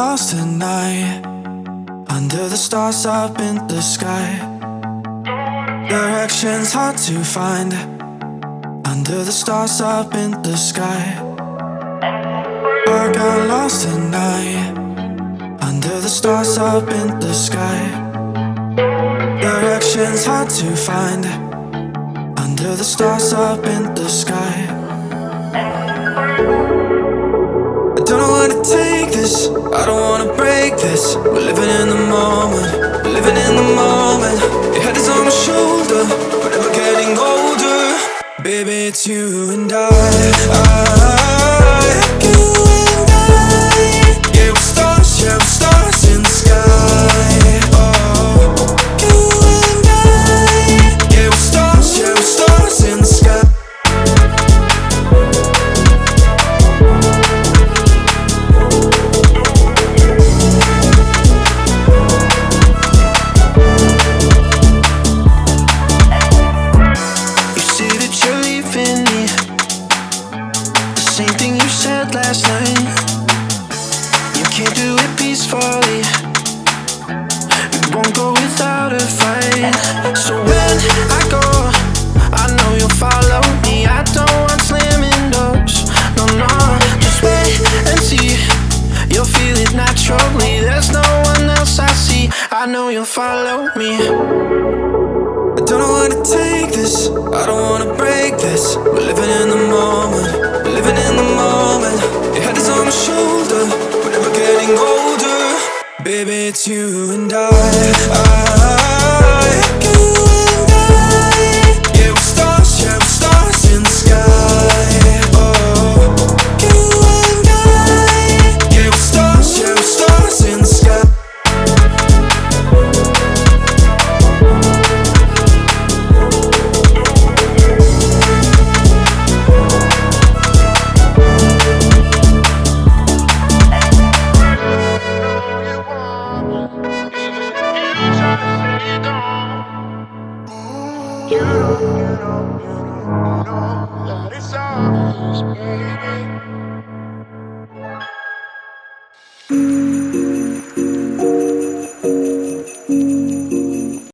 lost at night, under the stars up in the sky. Directions hard to find, under the stars up in the sky. I got lost at night, under the stars up in the sky. Directions hard to find, under the stars up in the sky. I don't know where to take this, I don't wanna break this. We're living in the moment, we're living in the moment. Your head is on my shoulder, we're never getting older. Baby, it's you and I, you and I. Yeah, we're stars in the sky. Oh, you and I. Yeah, we're stars in the sky. Same thing you said last night. You can't do it peacefully. We won't go without a fight. So when I go, I know you'll follow me. I don't want slamming doors. No, no, just wait and see. You'll feel it naturally. There's no one else I see. I know you'll follow me. I don't know where to take this, I don't wanna break this. We're living in the moment, we're living in the moment. Your head is on my shoulder, we're never getting older. Baby, it's you and I, you and I. Yeah, we're stars in the sky. Oh, you and I. Yeah, we're stars in the sky. You know that it's obvious, baby.